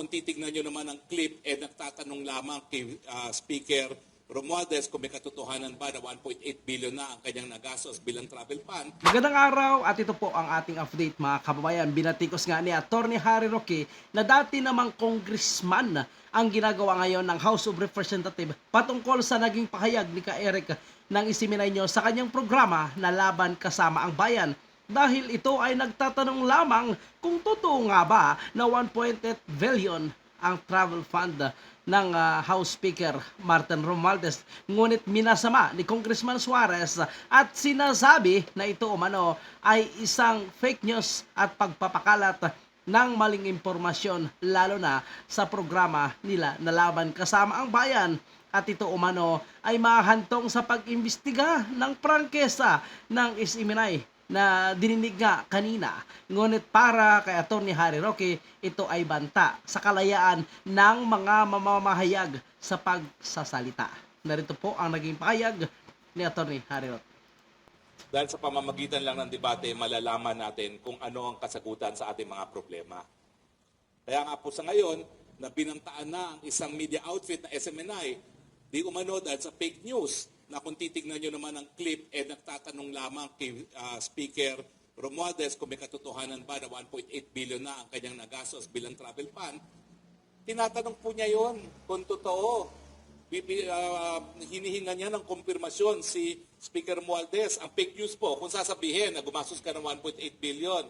Kung titignan nyo naman ang clip, nagtatanong lamang kay Speaker Romualdez kung may katotohanan ba na 1.8 billion na ang kanyang nagastos bilang travel fund. Magandang araw at ito po ang ating update mga kababayan. Binatikos nga ni Atty. Harry Roque na dati namang congressman ang ginagawa ngayon ng House of Representatives patungkol sa naging pahayag ni Ka-Eric ng Isiminay nyo sa kanyang programa na Laban Kasama ang Bayan. Dahil ito ay nagtatanong lamang kung totoo nga ba na 1.8 billion ang travel fund ng House Speaker Martin Romualdez. Ngunit minasama ni Congressman Suarez at sinasabi na ito umano ay isang fake news at pagpapakalat ng maling impormasyon lalo na sa programa nila na Laban Kasama ang Bayan. At ito umano ay mahantong sa pag-imbestiga ng prangkesa ng Isiminay na dininig nga kanina. Ngunit para kay Atty. Harry Roque, ito ay banta sa kalayaan ng mga mamamahayag sa pagsasalita. Narito po ang naging pahayag ni Atty. Harry Roque. Dahil sa pamamagitan lang ng debate, malalaman natin kung ano ang kasagutan sa ating mga problema. Kaya nga po sa ngayon, na binantaan na ang isang media outfit na SMNI, di umano dahil sa fake news, na kung titignan nyo naman ang clip, nagtatanong lamang kay Speaker Romualdez kung may katotohanan ba na 1.8 billion na ang kanyang nagastos bilang travel fund. Tinatanong po niya yon kung totoo. Hinihinga niya ng kumpirmasyon si Speaker Romualdez. Ang fake news po, kung sasabihin na gumastos ka ng 1.8 billion.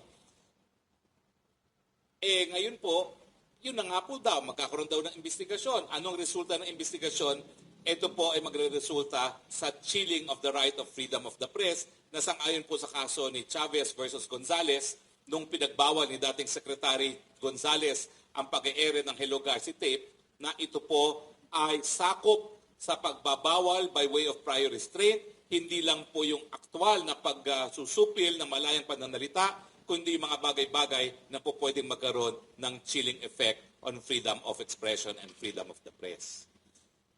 Ngayon po, yun na nga po daw, magkakaroon daw ng investigasyon. Anong resulta ng investigasyon? Ito po ay magre-resulta sa chilling of the right of freedom of the press na sang-ayon po sa kaso ni Chavez versus Gonzales nung pinagbawal ni dating Secretary Gonzales ang pag-e-ere ng Hello Garci tape na ito po ay sakop sa pagbabawal by way of prior restraint, hindi lang po yung aktwal na pagsusupil ng malayang pananalita, kundi mga bagay-bagay na po pwedeng magkaroon ng chilling effect on freedom of expression and freedom of the press.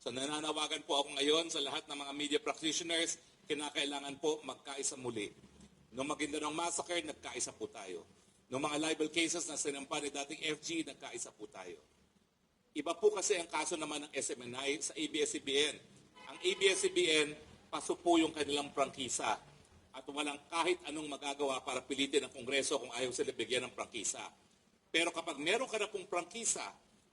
So nananawagan po ako ngayon sa lahat ng mga media practitioners, kinakailangan po magkaisa muli. Noong Maguindanao Massacre, nagkaisa po tayo. Noong mga libel cases na sinampa ni dating FG, nagkaisa po tayo. Iba po kasi ang kaso naman ng SMNI sa ABS-CBN. Ang ABS-CBN, paso po yung kanilang prangkisa at walang kahit anong magagawa para pilitin ng Kongreso kung ayaw sila bigyan ng prangkisa. Pero kapag meron ka na pong prangkisa,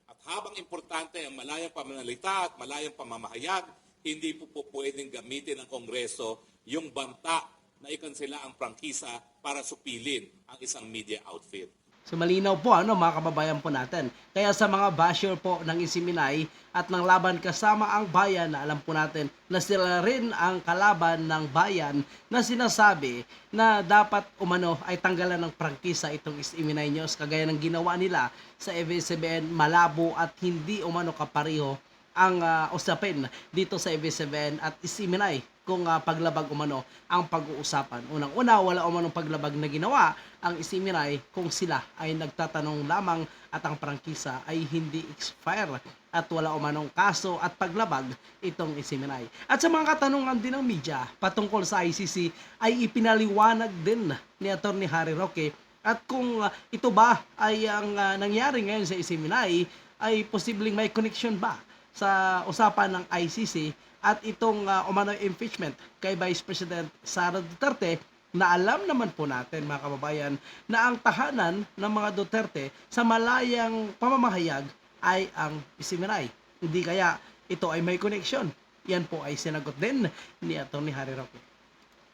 at habang importante ang malayang pamanalita at malayang pamamahayag, hindi po pwedeng gamitin ng Kongreso yung banta na ikansela ang prangkisa para supilin ang isang media outfit. So malinaw po mga kababayan po natin. Kaya sa mga basher po ng Isiminay at ng Laban Kasama ang Bayan na alam po natin na sila rin ang kalaban ng bayan na sinasabi na dapat umano ay tanggalan ng prangkisa itong Isiminay News kagaya ng ginawa nila sa ABS-CBN, malabo at hindi umano kapareho ang usapin dito sa ABS-CBN at Isiminay kung paglabag umano ang pag-uusapan. Unang-una, wala umanong paglabag na ginawa ang Isiminay kung sila ay nagtatanong lamang at ang prangkisa ay hindi expire at wala umanong kaso at paglabag itong Isiminay. At sa mga katanungan din ng media patungkol sa ICC ay ipinaliwanag din ni Atty. Harry Roque at kung ito ba ay ang nangyari ngayon sa Isiminay ay posibleng may connection ba sa usapan ng ICC at itong umano impeachment kay Vice President Sara Duterte na alam naman po natin mga kababayan na ang tahanan ng mga Duterte sa malayang pamamahayag ay ang Isiminay. Hindi kaya ito ay may connection? Yan po ay sinagot din ni Atty. Harry Roque.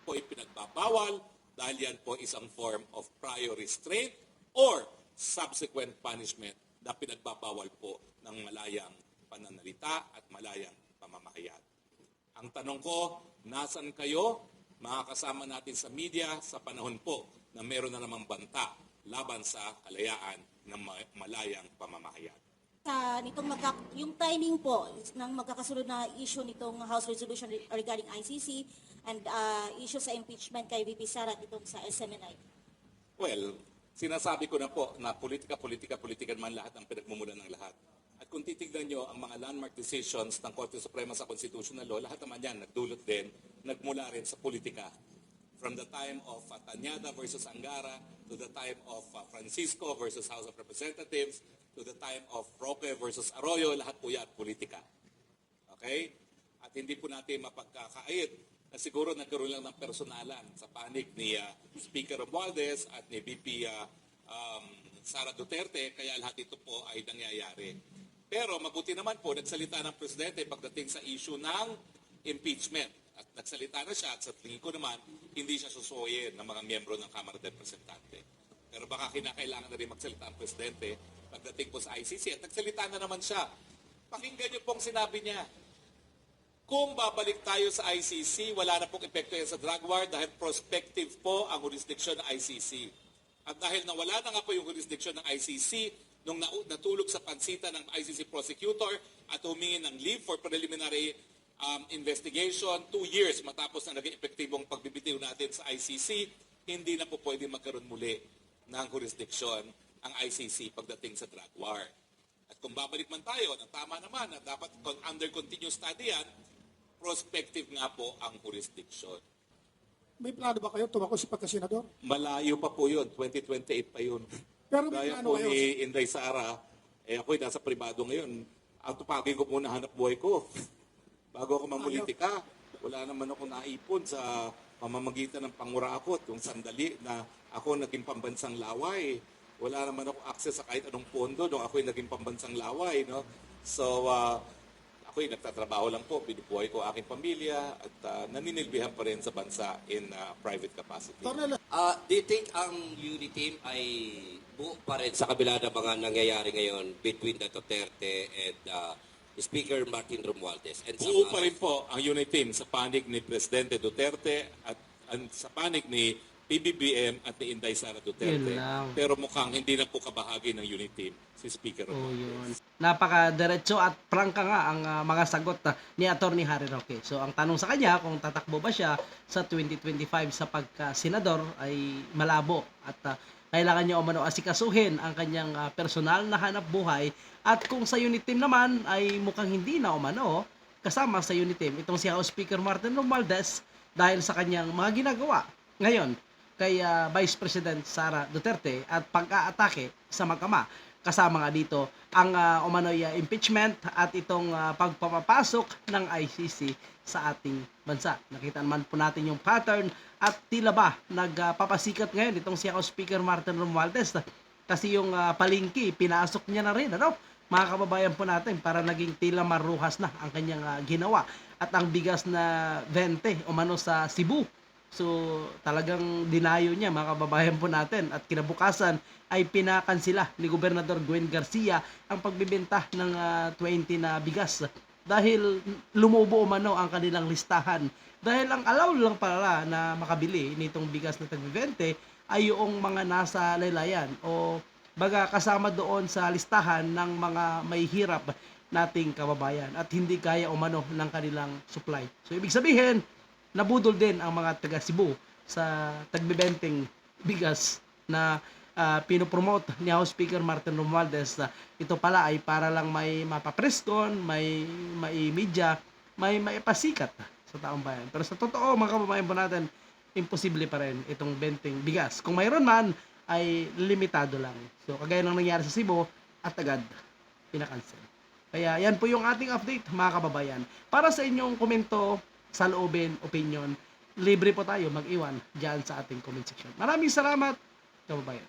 Po ay pinagbabawal dahil yan po isang form of prior restraint or subsequent punishment na pinagbabawal po ng malayang pananalita at malayang pamamahayag. Ang tanong ko, nasan kayo, mga kasama natin sa media, sa panahon po na meron na namang banta laban sa kalayaan ng malayang pamamahayag? Yung timing po ng magkakasunod na issue nitong House Resolution regarding ICC and issue sa impeachment kay VP Sara at itong sa SMNI. Well, sinasabi ko na po na politika man lahat ang pinagmumulan ng lahat. At kung titignan nyo ang mga landmark decisions ng Korte Suprema sa Constitutional Law, lahat naman yan nagdulot din, nagmula rin sa politika. from the time of Tanyada versus Angara, to the time of Francisco versus House of Representatives, to the time of Roque versus Arroyo, lahat po yan politika. Okay? At hindi po natin mapagkakait na siguro nagkaroon lang ng personalan sa panig ni Speaker Romualdez at ni VP Sara Duterte, kaya lahat ito po ay nangyayari. Pero mabuti naman po, nagsalita ng Presidente pagdating sa issue ng impeachment. At nagsalita na siya at sa tingin ko naman, hindi siya susuoyin ng mga miyembro ng Kamara de Representante. Pero baka kinakailangan na rin magsalita ang Presidente pagdating po sa ICC. At nagsalita na naman siya. Pakinggan niyo pong sinabi niya. Kung babalik tayo sa ICC, wala na pong epekto yan sa drug war dahil prospective po ang jurisdiction ng ICC. At dahil nawala na nga po yung jurisdiction ng ICC, nung natulog sa pansita ng ICC prosecutor at humingi ng leave for preliminary investigation, 2 years matapos na naging epektibong pagbibitiw natin sa ICC, hindi na po pwede magkaroon muli ng jurisdiction ang ICC pagdating sa drug war. At kung babalik man tayo, na tama naman na dapat under continuous study yan, prospective nga po ang jurisdiction. May plano ba kayo tumakbo sa pagkasenador? Malayo pa po yun, 2028 pa yun. Pero may Gaya plano po kayo? ni Inday Sara, ako'y nasa privado ngayon. Atupagin ko muna hanap buhay ko. Bago ako mamulitika, wala naman ako naipon sa pamamagitan ng pangurakot, yung sandali na ako naging pambansang laway. Wala naman ako access sa kahit anong pondo nung ako'y naging pambansang laway. No? So, ako'y nagtatrabaho lang po, binubuhay ko aking pamilya at naninilbihan pa rin sa bansa in private capacity. Tornel, Do you think ang unity team ay buo pa rin sa kabila ng mga nangyayari ngayon between the Duterte and Speaker Martin Romualdez and some Buo pa others? rin po ang unit team sa panig ni Presidente Duterte at sa panig ni PBBM at ni Inday Sara Duterte. Yun lang. Pero mukhang hindi na po kabahagi ng unit team si Speaker Oh, Romualdez. yun. Napaka-diretso at prangka nga ang mga sagot ni Attorney Harry Roque. So, ang tanong sa kanya kung tatakbo ba siya sa 2025 sa pagka-senador ay malabo at kailangan niya umano asikasuhin ang kanyang personal na hanap buhay at kung sa unit team naman ay mukhang hindi na umano kasama sa unit team itong si House Speaker Martin Romualdez dahil sa kanyang mga ginagawa ngayon kay Vice President Sara Duterte at pag-aatake sa mag-ama. Kasama nga dito ang umano'y impeachment at itong pagpapapasok ng ICC sa ating bansa. Nakita naman po natin yung pattern at tila ba nagpapasikat ngayon itong si House Speaker Martin Romualdez kasi yung palingki, pinasok niya na rin, ano? Mga kababayan po natin, para naging tila maruhas na ang kanyang ginawa. At ang bigas na 20 umano sa Cebu. So, talagang dinayo niya, mga kababayan po natin. At kinabukasan ay pinakansila ni Gobernador Gwen Garcia ang pagbibenta ng 20 na bigas. Dahil lumubo umano ang kanilang listahan. Dahil ang alaw lang pala na makabili nitong bigas na tag-20 ay yung mga nasa laylayan o baga kasama doon sa listahan ng mga may hirap nating kababayan at hindi kaya umano ng kanilang supply. So ibig sabihin, nabudol din ang mga taga Cebu sa tagbebenteng bigas na pinopromote ni House Speaker Martin Romualdez. Ito pala ay para lang may mapapreskon, may media, may maipasikat sa taong bayan. Pero sa totoo, mga kababayan po natin, imposible pa rin itong benteng bigas. Kung mayroon man, ay limitado lang. So, kagaya ng nangyari sa Cebu, at agad pinakancel. Kaya yan po yung ating update, mga kababayan. Para sa inyong komento, saloobin, opinion, libre po tayo mag-iwan dyan sa ating comment section. Maraming salamat, kababayan.